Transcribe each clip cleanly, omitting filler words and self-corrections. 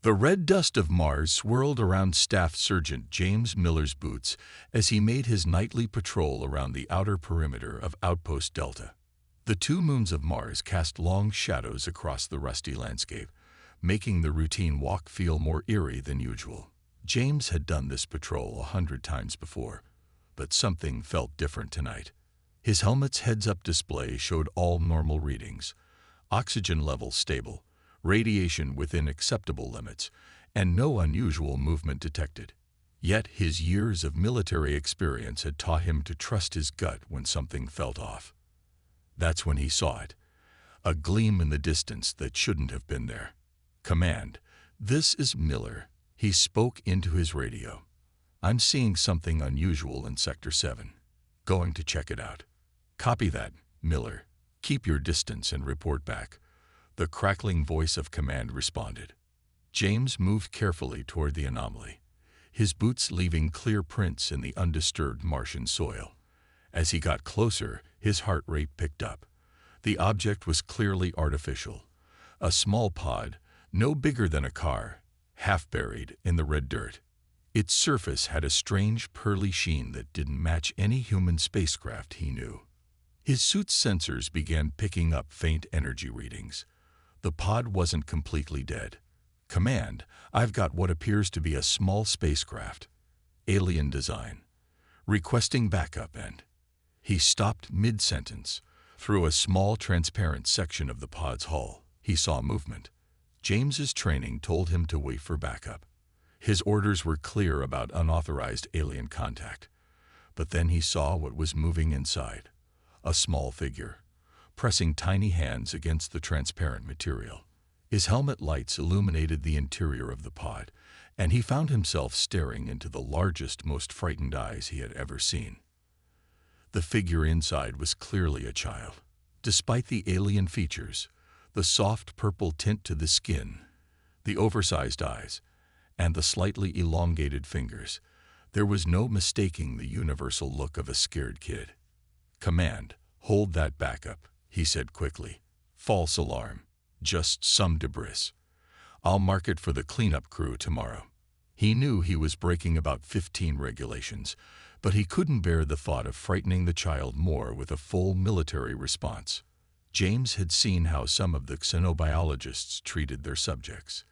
The red dust of Mars swirled around Staff Sergeant James Miller's boots as he made his nightly patrol around the outer perimeter of Outpost Delta. The two moons of Mars cast long shadows across the rusty landscape, making the routine walk feel more eerie than usual. James had done this patrol 100 times before, but something felt different tonight. His helmet's heads-up display showed all normal readings, oxygen levels stable, radiation within acceptable limits, and no unusual movement detected. Yet his years of military experience had taught him to trust his gut when something felt off. That's when he saw it, a gleam in the distance that shouldn't have been there. "Command, this is Miller," he spoke into his radio. "I'm seeing something unusual in Sector 7. Going to check it out." "Copy that, Miller. Keep your distance and report back," the crackling voice of command responded. James moved carefully toward the anomaly, his boots leaving clear prints in the undisturbed Martian soil. As he got closer, his heart rate picked up. The object was clearly artificial, a small pod, no bigger than a car, half buried in the red dirt. Its surface had a strange pearly sheen that didn't match any human spacecraft he knew. His suit's sensors began picking up faint energy readings. The pod wasn't completely dead. "Command, I've got what appears to be a small spacecraft. Alien design. Requesting backup," and he stopped mid-sentence. Through a small transparent section of the pod's hull, he saw movement. James's training told him to wait for backup. His orders were clear about unauthorized alien contact. But then he saw what was moving inside. A small figure, pressing tiny hands against the transparent material. His helmet lights illuminated the interior of the pod, and he found himself staring into the largest, most frightened eyes he had ever seen. The figure inside was clearly a child. Despite the alien features, the soft purple tint to the skin, the oversized eyes, and the slightly elongated fingers, there was no mistaking the universal look of a scared kid. "Command, hold that backup," he said quickly. "False alarm. Just some debris. I'll mark it for the cleanup crew tomorrow." He knew he was breaking about 15 regulations, but he couldn't bear the thought of frightening the child more with a full military response. James had seen how some of the xenobiologists treated their subjects.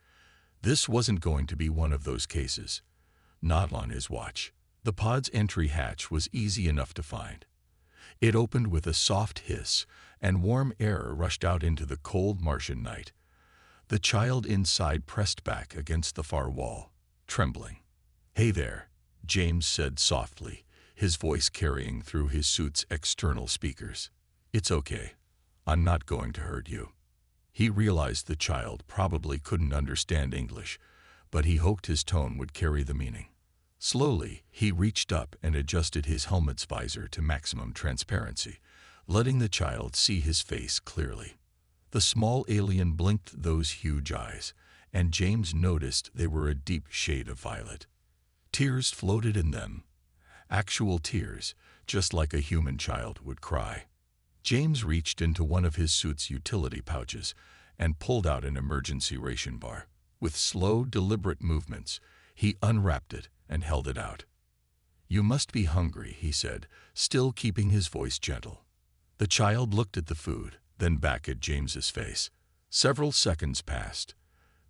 This wasn't going to be one of those cases. Not on his watch. The pod's entry hatch was easy enough to find. It opened with a soft hiss, and warm air rushed out into the cold Martian night. The child inside pressed back against the far wall, trembling. "Hey there," James said softly, his voice carrying through his suit's external speakers. "It's okay. I'm not going to hurt you." He realized the child probably couldn't understand English, but he hoped his tone would carry the meaning. Slowly, he reached up and adjusted his helmet's visor to maximum transparency, letting the child see his face clearly. The small alien blinked those huge eyes, and James noticed they were a deep shade of violet. Tears floated in them. Actual tears, just like a human child would cry. James reached into one of his suit's utility pouches and pulled out an emergency ration bar. With slow, deliberate movements, he unwrapped it and held it out. "You must be hungry," he said, still keeping his voice gentle. The child looked at the food, then back at James's face. Several seconds passed.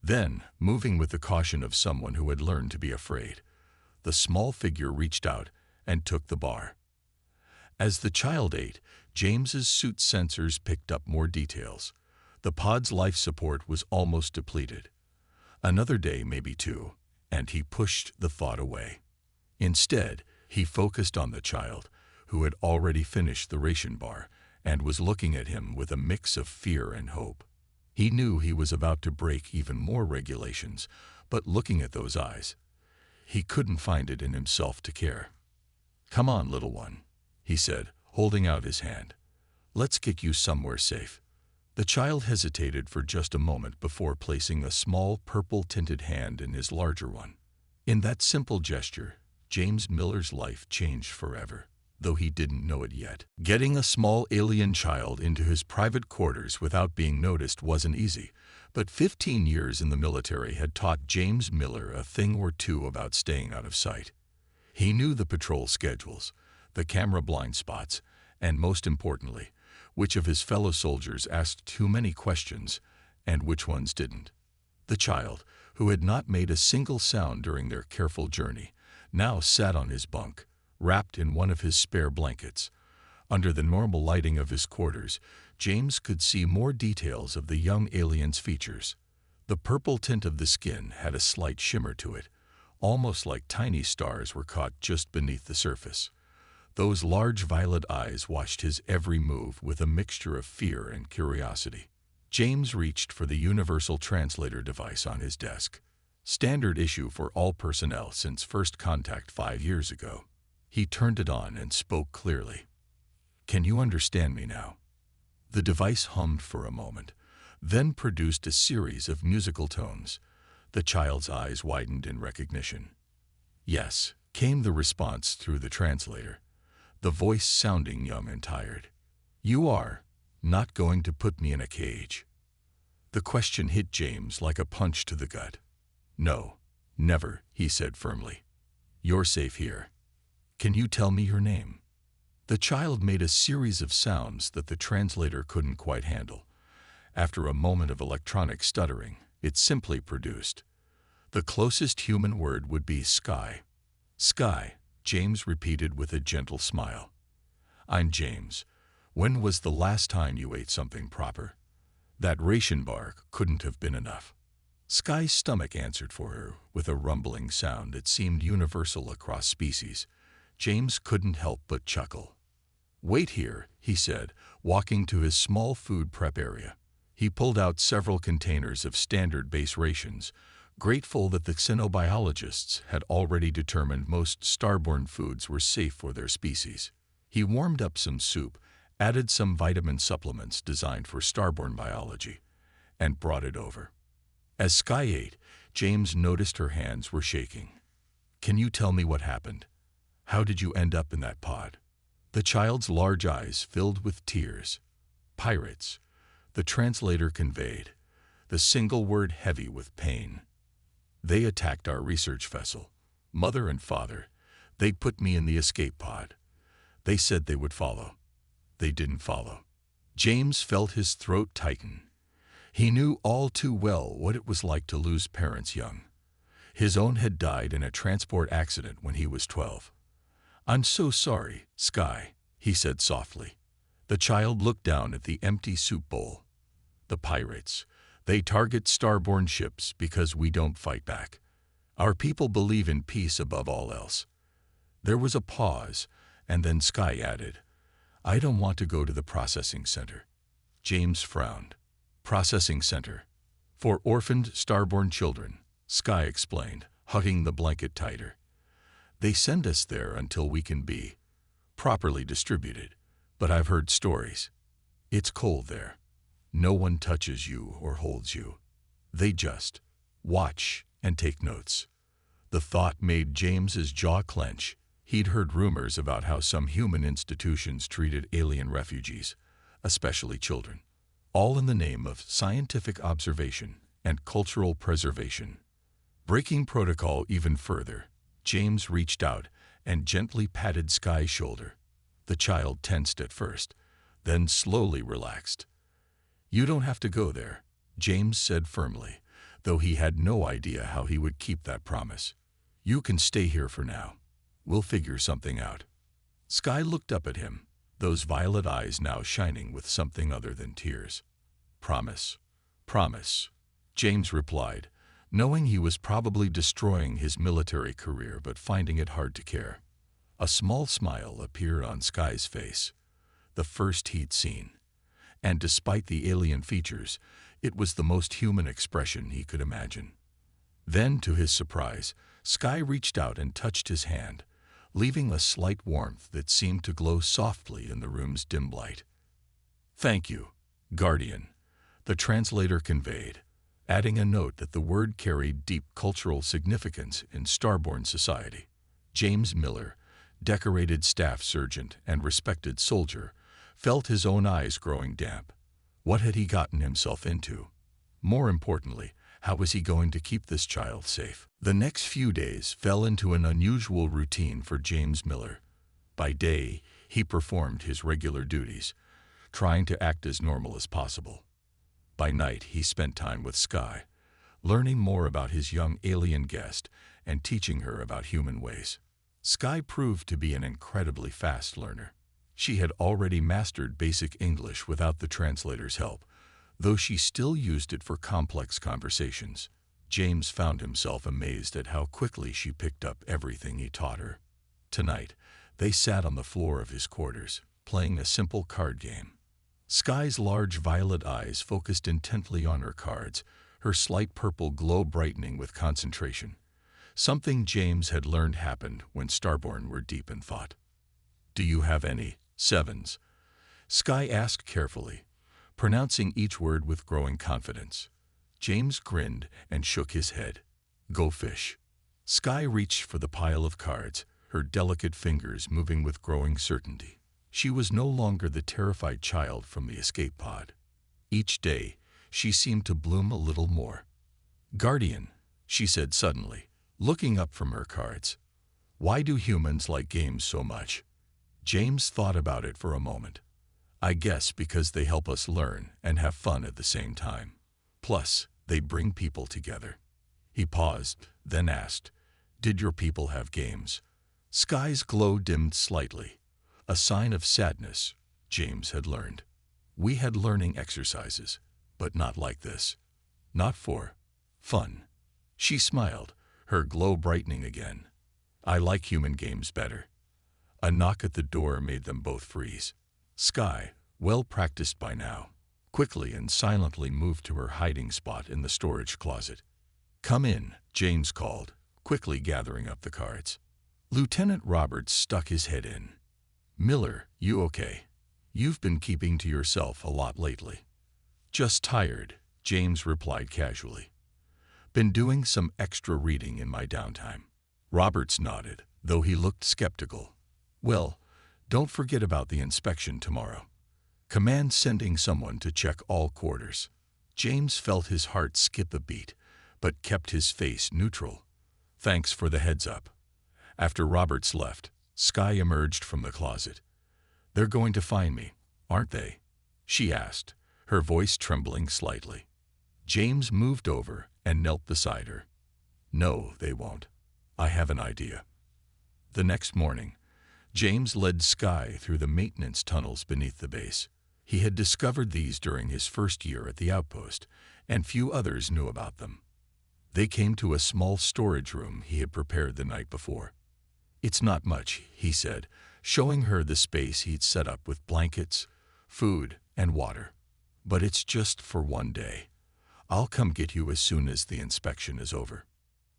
Then, moving with the caution of someone who had learned to be afraid, the small figure reached out and took the bar. As the child ate, James's suit sensors picked up more details. The pod's life support was almost depleted. Another day, maybe two, and he pushed the thought away. Instead, he focused on the child, who had already finished the ration bar and was looking at him with a mix of fear and hope. He knew he was about to break even more regulations, but looking at those eyes, he couldn't find it in himself to care. "Come on, little one," he said, holding out his hand. "Let's get you somewhere safe." The child hesitated for just a moment before placing a small purple-tinted hand in his larger one. In that simple gesture, James Miller's life changed forever. though he didn't know it yet. Getting a small alien child into his private quarters without being noticed wasn't easy, but 15 years in the military had taught James Miller a thing or two about staying out of sight. He knew the patrol schedules, the camera blind spots, and most importantly, which of his fellow soldiers asked too many questions and which ones didn't. The child, who had not made a single sound during their careful journey, now sat on his bunk, wrapped in one of his spare blankets. Under the normal lighting of his quarters, James could see more details of the young alien's features. The purple tint of the skin had a slight shimmer to it, almost like tiny stars were caught just beneath the surface. Those large violet eyes watched his every move with a mixture of fear and curiosity. James reached for the universal translator device on his desk, standard issue for all personnel since first contact 5 years ago. He turned it on and spoke clearly. "Can you understand me now?" The device hummed for a moment, then produced a series of musical tones. The child's eyes widened in recognition. "Yes," came the response through the translator, the voice sounding young and tired. "You are not going to put me in a cage?" The question hit James like a punch to the gut. "No, never," he said firmly. "You're safe here. Can you tell me your name?" The child made a series of sounds that the translator couldn't quite handle. After a moment of electronic stuttering, it simply produced. The closest human word would be sky. "Sky," James repeated with a gentle smile. "I'm James. When was the last time you ate something proper? That ration bar couldn't have been enough." Sky's stomach answered for her with a rumbling sound that seemed universal across species. James couldn't help but chuckle. "Wait here," he said, walking to his small food prep area. He pulled out several containers of standard base rations, grateful that the xenobiologists had already determined most starborn foods were safe for their species. He warmed up some soup, added some vitamin supplements designed for starborn biology, and brought it over. As Sky ate, James noticed her hands were shaking. "Can you tell me what happened? How did you end up in that pod?" The child's large eyes filled with tears. "Pirates," the translator conveyed, the single word heavy with pain. "They attacked our research vessel. Mother and father. They put me in the escape pod. They said they would follow. They didn't follow." James felt his throat tighten. He knew all too well what it was like to lose parents young. His own had died in a transport accident when he was 12. "I'm so sorry, Sky," he said softly. The child looked down at the empty soup bowl. "The pirates. They target starborn ships because we don't fight back. Our people believe in peace above all else." There was a pause, and then Sky added, "I don't want to go to the processing center." James frowned. "Processing center? For orphaned starborn children," Sky explained, hugging the blanket tighter. "They send us there until we can be properly distributed. But I've heard stories. It's cold there. No one touches you or holds you. They just watch and take notes." The thought made James's jaw clench. He'd heard rumors about how some human institutions treated alien refugees, especially children, all in the name of scientific observation and cultural preservation. Breaking protocol even further, James reached out and gently patted Sky's shoulder. The child tensed at first, then slowly relaxed. "You don't have to go there," James said firmly, though he had no idea how he would keep that promise. "You can stay here for now. We'll figure something out." Sky looked up at him, those violet eyes now shining with something other than tears. "Promise. Promise," James replied, knowing he was probably destroying his military career but finding it hard to care. A small smile appeared on Sky's face, the first he'd seen. And despite the alien features, it was the most human expression he could imagine. Then, to his surprise, Sky reached out and touched his hand, leaving a slight warmth that seemed to glow softly in the room's dim light. "Thank you, Guardian," the translator conveyed, adding a note that the word carried deep cultural significance in starborn society. James Miller, decorated staff sergeant and respected soldier, felt his own eyes growing damp. What had he gotten himself into? More importantly, how was he going to keep this child safe? The next few days fell into an unusual routine for James Miller. By day, he performed his regular duties, trying to act as normal as possible. By night, he spent time with Skye, learning more about his young alien guest and teaching her about human ways. Skye proved to be an incredibly fast learner. She had already mastered basic English without the translator's help, though she still used it for complex conversations. James found himself amazed at how quickly she picked up everything he taught her. Tonight, they sat on the floor of his quarters, playing a simple card game. Skye's large violet eyes focused intently on her cards, her slight purple glow brightening with concentration. Something James had learned happened when Starborn were deep in thought. "Do you have any sevens?" Skye asked carefully, pronouncing each word with growing confidence. James grinned and shook his head. "Go fish." Skye reached for the pile of cards, her delicate fingers moving with growing certainty. She was no longer the terrified child from the escape pod. Each day, she seemed to bloom a little more. "Guardian," she said suddenly, looking up from her cards. "Why do humans like games so much?" James thought about it for a moment. "I guess because they help us learn and have fun at the same time. Plus, they bring people together." He paused, then asked, "Did your people have games?" Skye's glow dimmed slightly, a sign of sadness, James had learned. "We had learning exercises, but not like this. Not for fun." She smiled, her glow brightening again. "I like human games better." A knock at the door made them both freeze. Skye, well practiced by now, quickly and silently moved to her hiding spot in the storage closet. "Come in," James called, quickly gathering up the cards. Lieutenant Roberts stuck his head in. "Miller, you okay? You've been keeping to yourself a lot lately." "Just tired," James replied casually. "Been doing some extra reading in my downtime." Roberts nodded, though he looked skeptical. "Well, don't forget about the inspection tomorrow. Command's sending someone to check all quarters." James felt his heart skip a beat, but kept his face neutral. "Thanks for the heads up." After Roberts left, Skye emerged from the closet. "They're going to find me, aren't they?" she asked, her voice trembling slightly. James moved over and knelt beside her. "No, they won't. I have an idea." The next morning, James led Skye through the maintenance tunnels beneath the base. He had discovered these during his first year at the outpost, and few others knew about them. They came to a small storage room he had prepared the night before. "It's not much," he said, showing her the space he'd set up with blankets, food, and water. "But it's just for one day. I'll come get you as soon as the inspection is over."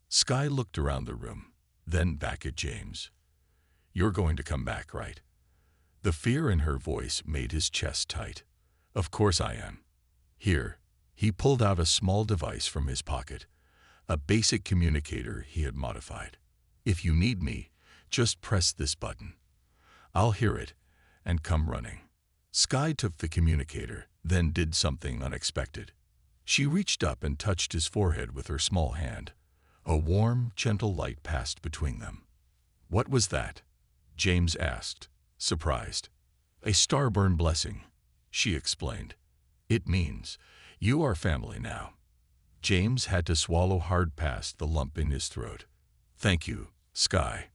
Skye looked around the room, then back at James. "You're going to come back, right?" The fear in her voice made his chest tight. "Of course I am. Here." He pulled out a small device from his pocket, a basic communicator he had modified. "If you need me, just press this button. I'll hear it and come running." Skye took the communicator, then did something unexpected. She reached up and touched his forehead with her small hand. A warm, gentle light passed between them. "What was that?" James asked, surprised. "A starburn blessing," she explained. "It means you are family now." James had to swallow hard past the lump in his throat. "Thank you, Skye."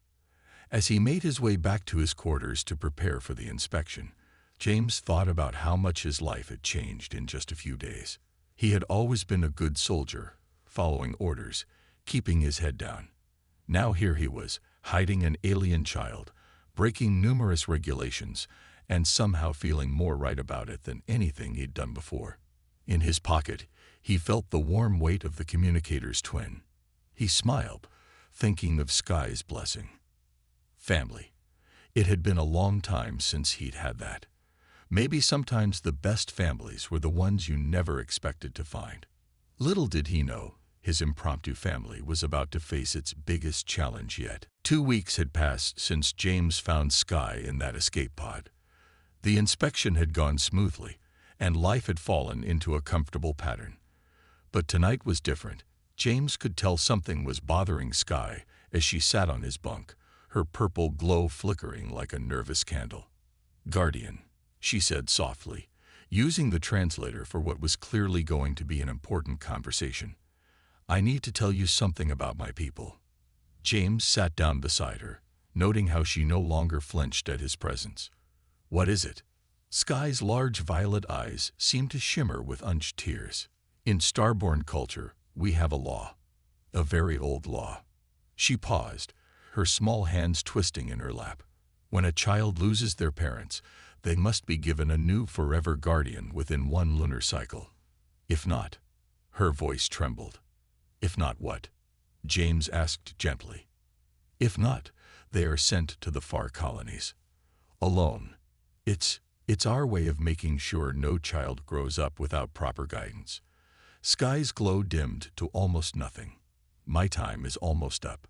As he made his way back to his quarters to prepare for the inspection, James thought about how much his life had changed in just a few days. He had always been a good soldier, following orders, keeping his head down. Now here he was, hiding an alien child, breaking numerous regulations, and somehow feeling more right about it than anything he'd done before. In his pocket, he felt the warm weight of the communicator's twin. He smiled, thinking of Skye's blessing. Family. It had been a long time since he'd had that. Maybe sometimes the best families were the ones you never expected to find. Little did he know, His impromptu family was about to face its biggest challenge yet. 2 weeks had passed since James found Sky in that escape pod. The inspection had gone smoothly, and life had fallen into a comfortable pattern. But tonight was different. James could tell something was bothering Sky as she sat on his bunk, her purple glow flickering like a nervous candle. "Guardian," she said softly, using the translator for what was clearly going to be an important conversation. "I need to tell you something about my people." James sat down beside her, noting how she no longer flinched at his presence. "What is it?" Sky's large violet eyes seemed to shimmer with unshed tears. "In Starborn culture, we have a law. A very old law." She paused, her small hands twisting in her lap. "When a child loses their parents, they must be given a new forever guardian within 1 lunar cycle. If not," her voice trembled. "If not what?" James asked gently. "If not, they are sent to the far colonies. Alone. It's our way of making sure no child grows up without proper guidance." Sky's glow dimmed to almost nothing. "My time is almost up."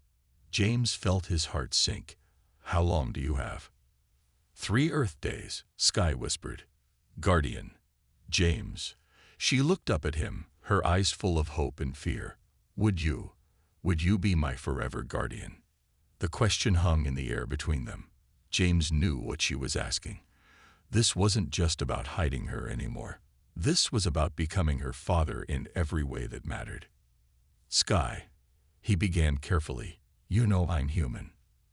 James felt his heart sink. "How long do you have?" 3 Earth days, Sky whispered. "Guardian." "James." She looked up at him, her eyes full of hope and fear. Would you be my forever guardian?" The question hung in the air between them. James knew what she was asking. This wasn't just about hiding her anymore. This was about becoming her father in every way that mattered. "Sky," he began carefully, "you know I'm human.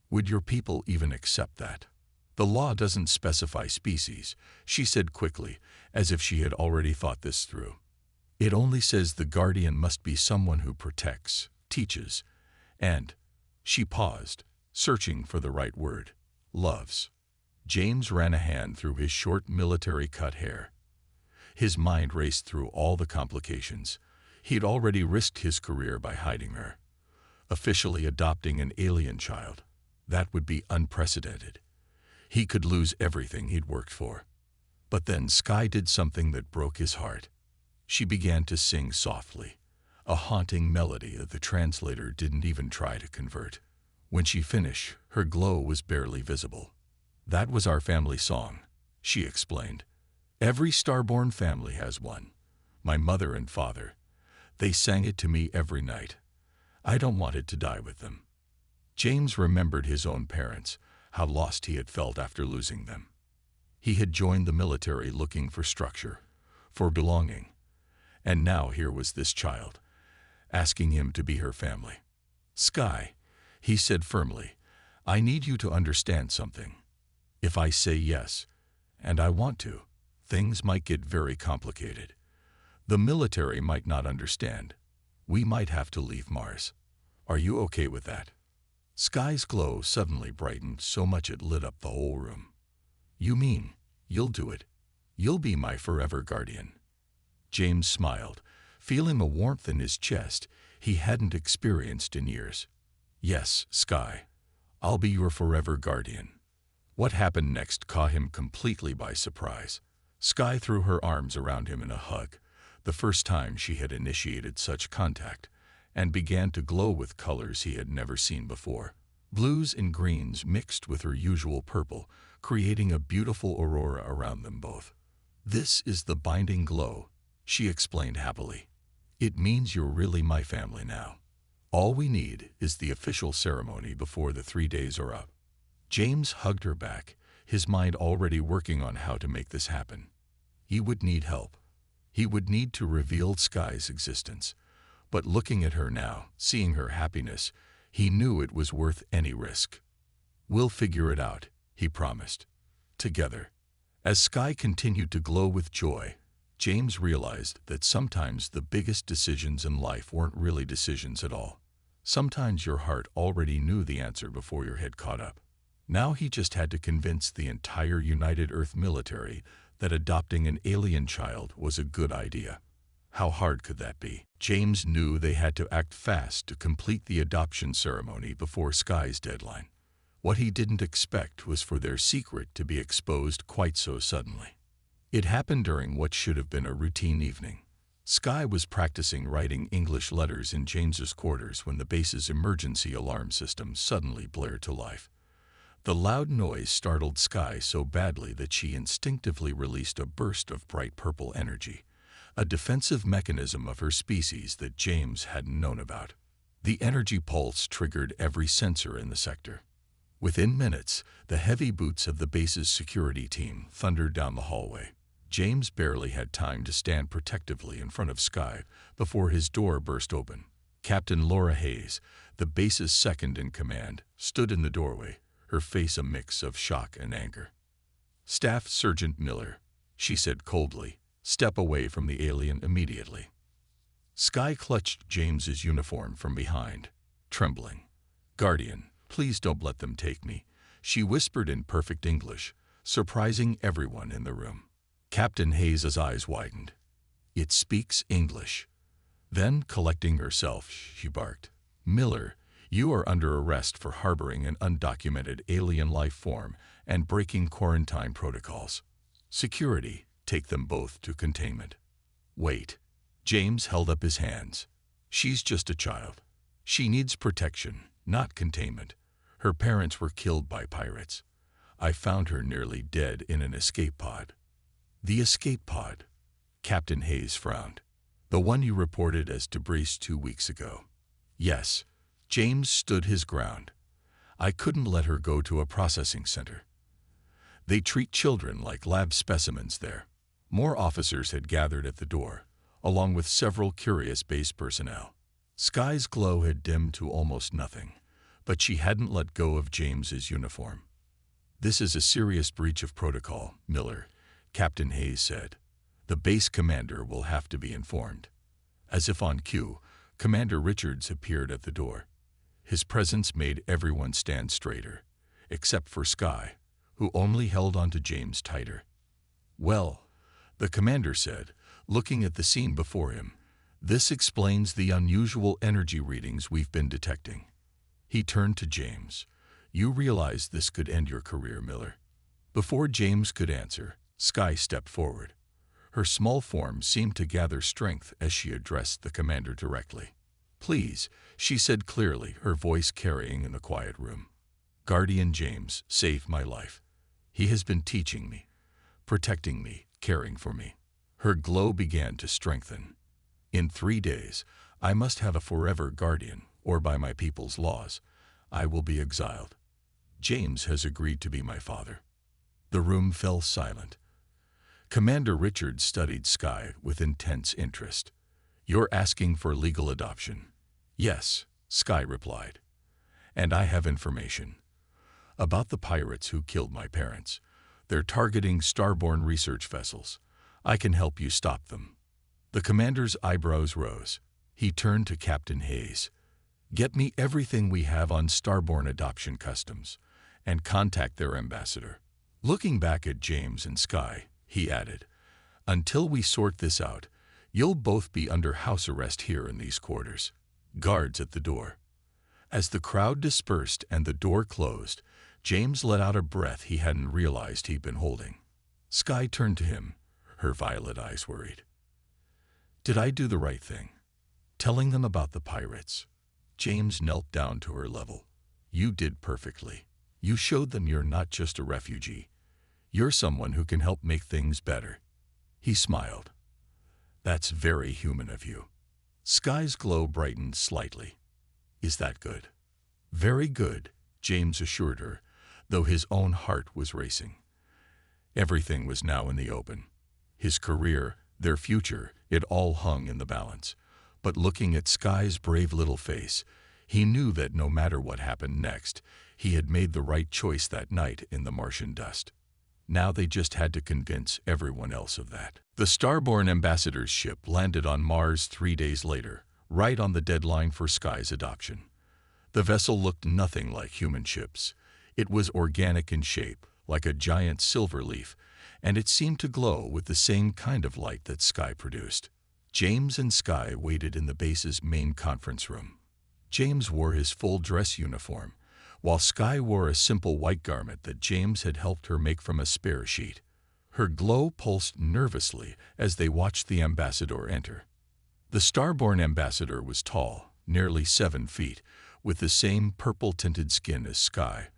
Would your people even accept that?" "The law doesn't specify species," she said quickly, as if she had already thought this through. "It only says the guardian must be someone who protects, teaches, and," she paused, searching for the right word, "loves." James ran a hand through his short military-cut hair. His mind raced through all the complications. He'd already risked his career by hiding her. Officially adopting an alien child, that would be unprecedented. He could lose everything he'd worked for. But then Sky did something that broke his heart. She began to sing softly, a haunting melody that the translator didn't even try to convert. When she finished, her glow was barely visible. "That was our family song," she explained. "Every Starborn family has one. My mother and father. They sang it to me every night. I don't want it to die with them." James remembered his own parents, how lost he had felt after losing them. He had joined the military looking for structure, for belonging. And now here was this child, asking him to be her family. "Sky," he said firmly, "I need you to understand something. If I say yes, and I want to, things might get very complicated. The military might not understand. We might have to leave Mars. Are you okay with that?" Sky's glow suddenly brightened so much it lit up the whole room. "You mean, you'll do it? You'll be my forever guardian?" James smiled, feeling a warmth in his chest he hadn't experienced in years. "Yes, Sky. I'll be your forever guardian." What happened next caught him completely by surprise. Sky threw her arms around him in a hug, the first time she had initiated such contact, and began to glow with colors he had never seen before. Blues and greens mixed with her usual purple, creating a beautiful aurora around them both. "This is the binding glow," she explained happily. "It means you're really my family now. All we need is the official ceremony before the 3 days are up." James hugged her back, his mind already working on how to make this happen. He would need help. He would need to reveal Sky's existence. But looking at her now, seeing her happiness, he knew it was worth any risk. "We'll figure it out," he promised. "Together." As Sky continued to glow with joy, James realized that sometimes the biggest decisions in life weren't really decisions at all. Sometimes your heart already knew the answer before your head caught up. Now he just had to convince the entire United Earth military that adopting an alien child was a good idea. How hard could that be? James knew they had to act fast to complete the adoption ceremony before Sky's deadline. What he didn't expect was for their secret to be exposed quite so suddenly. It happened during what should have been a routine evening. Sky was practicing writing English letters in James's quarters when the base's emergency alarm system suddenly blared to life. The loud noise startled Sky so badly that she instinctively released a burst of bright purple energy, a defensive mechanism of her species that James hadn't known about. The energy pulse triggered every sensor in the sector. Within minutes, the heavy boots of the base's security team thundered down the hallway. James barely had time to stand protectively in front of Sky before his door burst open. Captain Laura Hayes, the base's second-in-command, stood in the doorway, her face a mix of shock and anger. "Staff Sergeant Miller," she said coldly, "step away from the alien immediately." Sky clutched James's uniform from behind, trembling. "Guardian, please don't let them take me," she whispered in perfect English, surprising everyone in the room. Captain Hayes' eyes widened. "It speaks English." Then, collecting herself, she barked, "Miller, you are under arrest for harboring an undocumented alien life form and breaking quarantine protocols. Security, take them both to containment." "Wait." James held up his hands. "She's just a child. She needs protection, not containment. Her parents were killed by pirates. I found her nearly dead in an escape pod." "The escape pod?" Captain Hayes frowned. "The one you reported as debris 2 weeks ago." "Yes." James stood his ground. "I couldn't let her go to a processing center. They treat children like lab specimens there." More officers had gathered at the door, along with several curious base personnel. Sky's glow had dimmed to almost nothing, but she hadn't let go of James's uniform. "This is a serious breach of protocol, Miller," Captain Hayes said. "The base commander will have to be informed." As if on cue, Commander Richards appeared at the door. His presence made everyone stand straighter, except for Sky, who only held onto James tighter. "Well," the commander said, looking at the scene before him, "this explains the unusual energy readings we've been detecting." He turned to James. "You realize this could end your career, Miller." Before James could answer, Sky stepped forward. Her small form seemed to gather strength as she addressed the commander directly. "Please," she said clearly, her voice carrying in the quiet room. "Guardian James saved my life. He has been teaching me, protecting me, caring for me." Her glow began to strengthen. "In 3 days, I must have a forever guardian, or by my people's laws, I will be exiled. James has agreed to be my father." The room fell silent. Commander Richards studied Sky with intense interest. "You're asking for legal adoption?" "Yes," Sky replied. "And I have information about the pirates who killed my parents. They're targeting starborn research vessels. I can help you stop them." The commander's eyebrows rose. He turned to Captain Hayes. "Get me everything we have on starborn adoption customs, and contact their ambassador." Looking back at James and Sky, he added, "Until we sort this out, you'll both be under house arrest here in these quarters." Guards at the door. As the crowd dispersed and the door closed, James let out a breath he hadn't realized he'd been holding. Sky turned to him, her violet eyes worried. "Did I do the right thing, telling them about the pirates?" James knelt down to her level. "You did perfectly. You showed them you're not just a refugee. You're someone who can help make things better." He smiled. "That's very human of you." Sky's glow brightened slightly. "Is that good?" "Very good," James assured her, though his own heart was racing. Everything was now in the open. His career, their future, it all hung in the balance. But looking at Sky's brave little face, he knew that no matter what happened next, he had made the right choice that night in the Martian dust. Now they just had to convince everyone else of that. The Starborn ambassador's ship landed on Mars 3 days later, right on the deadline for Sky's adoption. The vessel looked nothing like human ships. It was organic in shape, like a giant silver leaf, and it seemed to glow with the same kind of light that Sky produced. James and Sky waited in the base's main conference room. James wore his full dress uniform, while Sky wore a simple white garment that James had helped her make from a spare sheet. Her glow pulsed nervously as they watched the ambassador enter. The starborn ambassador was tall, nearly 7 feet, with the same purple-tinted skin as Sky,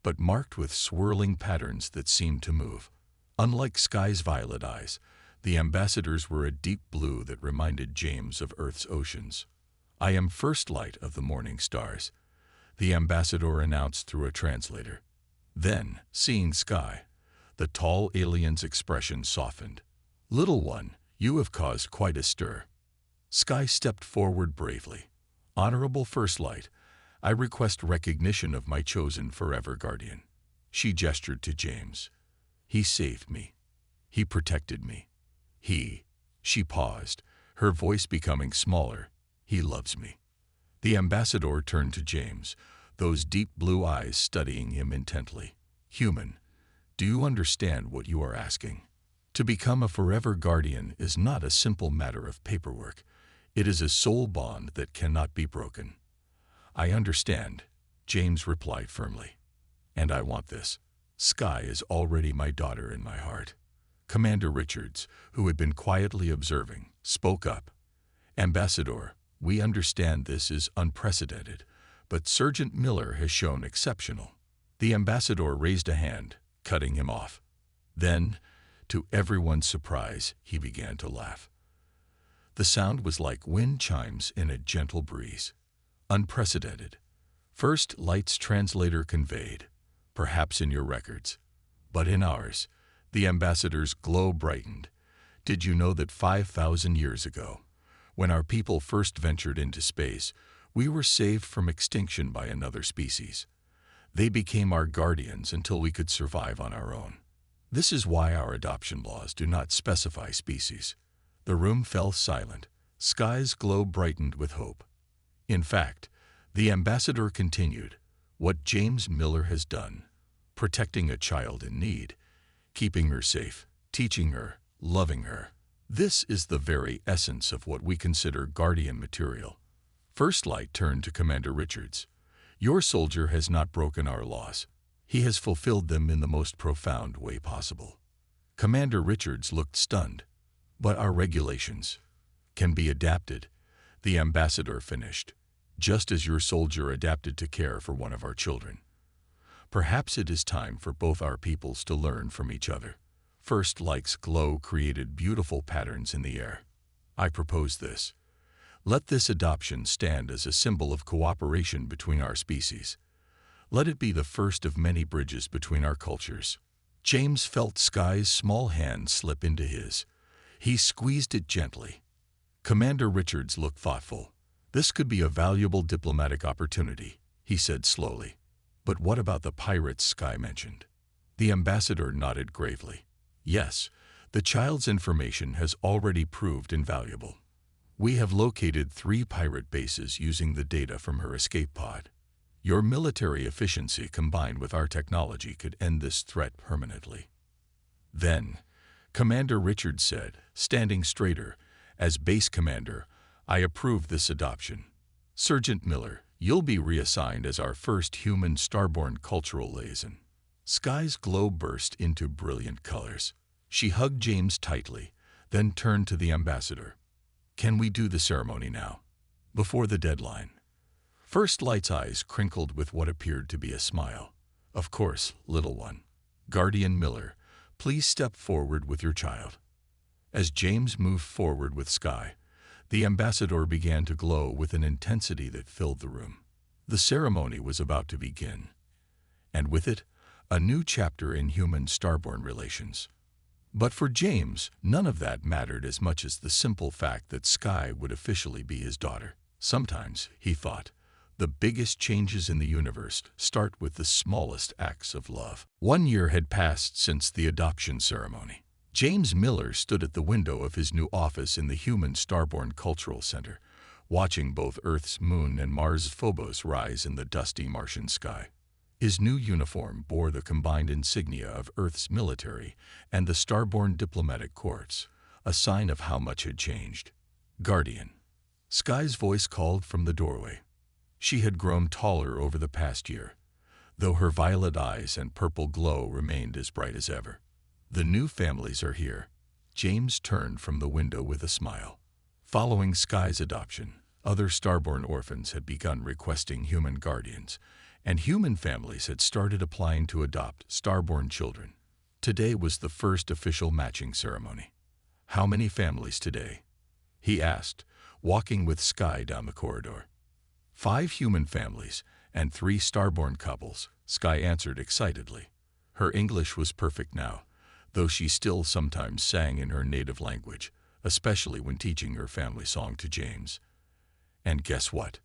but marked with swirling patterns that seemed to move. Unlike Sky's violet eyes, the ambassadors were a deep blue that reminded James of Earth's oceans. "I am first light of the morning stars," the ambassador announced through a translator. Then, seeing Sky, the tall alien's expression softened. "Little one, you have caused quite a stir." Sky stepped forward bravely. "Honorable First Light, I request recognition of my chosen forever guardian." She gestured to James. "He saved me. He protected me. She paused, her voice becoming smaller. "He loves me." The ambassador turned to James, those deep blue eyes studying him intently. "Human, do you understand what you are asking? To become a forever guardian is not a simple matter of paperwork. It is a soul bond that cannot be broken." "I understand," James replied firmly. "And I want this. Sky is already my daughter in my heart." Commander Richards, who had been quietly observing, spoke up. "Ambassador, we understand this is unprecedented, but Sergeant Miller has shown exceptional." The ambassador raised a hand, cutting him off. Then, to everyone's surprise, he began to laugh. The sound was like wind chimes in a gentle breeze. "Unprecedented. First Light's translator conveyed, perhaps in your records, but in ours." The ambassador's glow brightened. "Did you know that 5,000 years ago, when our people first ventured into space, we were saved from extinction by another species? They became our guardians until we could survive on our own. This is why our adoption laws do not specify species." The room fell silent. Sky's glow brightened with hope. "In fact," the ambassador continued, "what James Miller has done, protecting a child in need, keeping her safe, teaching her, loving her, this is the very essence of what we consider guardian material." First Light turned to Commander Richards. "Your soldier has not broken our laws. He has fulfilled them in the most profound way possible." Commander Richards looked stunned. "But our regulations can be adapted," the ambassador finished, "just as your soldier adapted to care for one of our children. Perhaps it is time for both our peoples to learn from each other." First Light's glow created beautiful patterns in the air. "I propose this. Let this adoption stand as a symbol of cooperation between our species. Let it be the first of many bridges between our cultures." James felt Sky's small hand slip into his. He squeezed it gently. Commander Richards looked thoughtful. "This could be a valuable diplomatic opportunity," he said slowly. "But what about the pirates Sky mentioned?" The ambassador nodded gravely. "Yes, the child's information has already proved invaluable. We have located 3 pirate bases using the data from her escape pod. Your military efficiency combined with our technology could end this threat permanently." Then, Commander Richards said, standing straighter, "As base commander, I approve this adoption. Sergeant Miller, you'll be reassigned as our first human starborn cultural liaison." Sky's glow burst into brilliant colors. She hugged James tightly, then turned to the ambassador. "Can we do the ceremony now, before the deadline?" First Light's eyes crinkled with what appeared to be a smile. "Of course, little one. Guardian Miller, please step forward with your child." As James moved forward with Sky, the ambassador began to glow with an intensity that filled the room. The ceremony was about to begin, and with it, a new chapter in human starborn relations. But for James, none of that mattered as much as the simple fact that Sky would officially be his daughter. Sometimes, he thought, the biggest changes in the universe start with the smallest acts of love. 1 year had passed since the adoption ceremony. James Miller stood at the window of his new office in the Human Starborn Cultural Center, watching both Earth's moon and Mars' Phobos rise in the dusty Martian sky. His new uniform bore the combined insignia of Earth's military and the Starborn Diplomatic Corps, a sign of how much had changed. "Guardian." Sky's voice called from the doorway. She had grown taller over the past year, though her violet eyes and purple glow remained as bright as ever. "The new families are here." James turned from the window with a smile. Following Sky's adoption, other starborn orphans had begun requesting human guardians, and human families had started applying to adopt starborn children. Today was the first official matching ceremony. "How many families today?" he asked, walking with Sky down the corridor. "5 human families and 3 starborn couples," Sky answered excitedly. Her English was perfect now, though she still sometimes sang in her native language, especially when teaching her family song to James. "And guess what?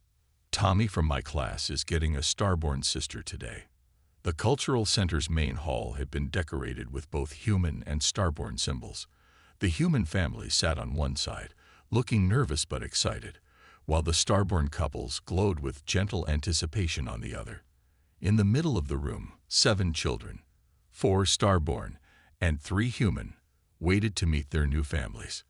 Tommy from my class is getting a starborn sister today." The Cultural Center's main hall had been decorated with both human and starborn symbols. The human family sat on one side, looking nervous but excited, while the starborn couples glowed with gentle anticipation on the other. In the middle of the room, 7 children, 4 starborn and 3 human, waited to meet their new families.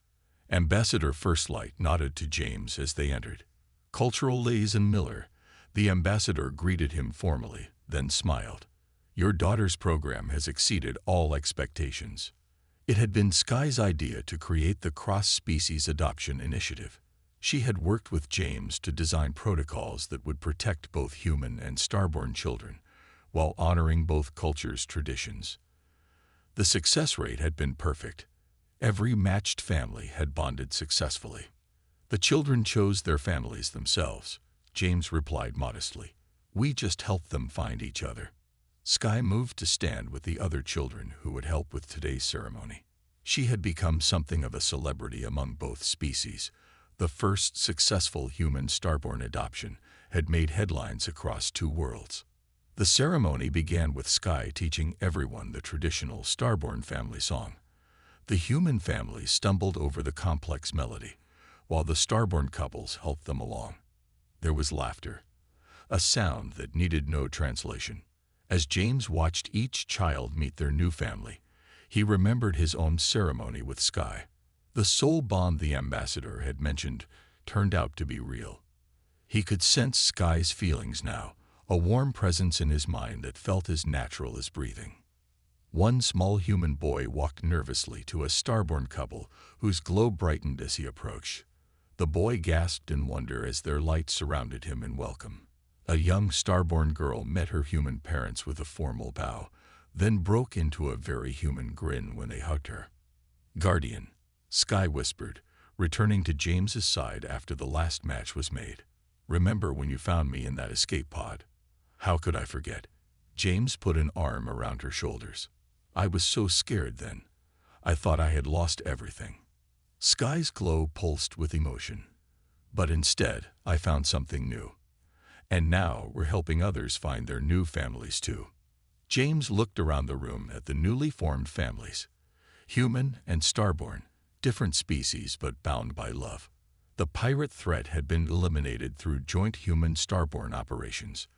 Ambassador First Light nodded to James as they entered. "Cultural Liaison Miller," the ambassador greeted him formally, then smiled. "Your daughter's program has exceeded all expectations." It had been Sky's idea to create the Cross-Species Adoption Initiative. She had worked with James to design protocols that would protect both human and starborn children, while honoring both cultures' traditions. The success rate had been perfect. Every matched family had bonded successfully. "The children chose their families themselves," James replied modestly. "We just helped them find each other." Sky moved to stand with the other children who would help with today's ceremony. She had become something of a celebrity among both species. The first successful human starborn adoption had made headlines across 2 worlds. The ceremony began with Sky teaching everyone the traditional starborn family song. The human families stumbled over the complex melody, while the starborn couples helped them along. There was laughter, a sound that needed no translation. As James watched each child meet their new family, he remembered his own ceremony with Sky. The soul bond the ambassador had mentioned turned out to be real. He could sense Sky's feelings now, a warm presence in his mind that felt as natural as breathing. One small human boy walked nervously to a starborn couple whose glow brightened as he approached. The boy gasped in wonder as their light surrounded him in welcome. A young starborn girl met her human parents with a formal bow, then broke into a very human grin when they hugged her. "Guardian," Sky whispered, returning to James's side after the last match was made. "Remember when you found me in that escape pod?" "How could I forget?" James put an arm around her shoulders. "I was so scared then. I thought I had lost everything." Sky's glow pulsed with emotion. "But instead, I found something new. And now we're helping others find their new families too." James looked around the room at the newly formed families. Human and starborn, different species but bound by love. The pirate threat had been eliminated through joint human-starborn operations.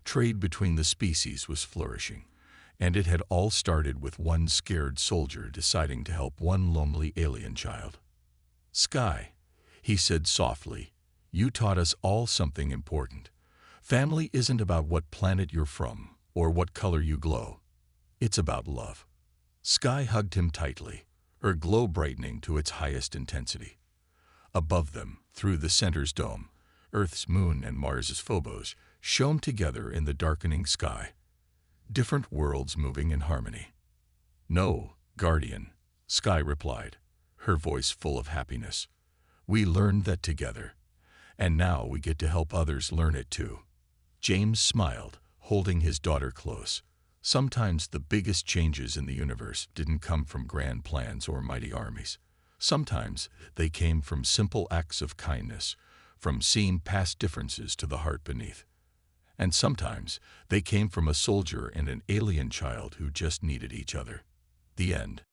Trade between the species was flourishing, and it had all started with one scared soldier deciding to help one lonely alien child. "Sky," he said softly, "you taught us all something important. Family isn't about what planet you're from or what color you glow. It's about love." Sky hugged him tightly, her glow brightening to its highest intensity. Above them, through the center's dome, Earth's moon and Mars's Phobos shone together in the darkening sky. Different worlds moving in harmony. "No, Guardian," Sky replied, her voice full of happiness. "We learned that together, and now we get to help others learn it too." James smiled, holding his daughter close. Sometimes the biggest changes in the universe didn't come from grand plans or mighty armies. Sometimes they came from simple acts of kindness, from seeing past differences to the heart beneath. And sometimes they came from a soldier and an alien child who just needed each other. The end.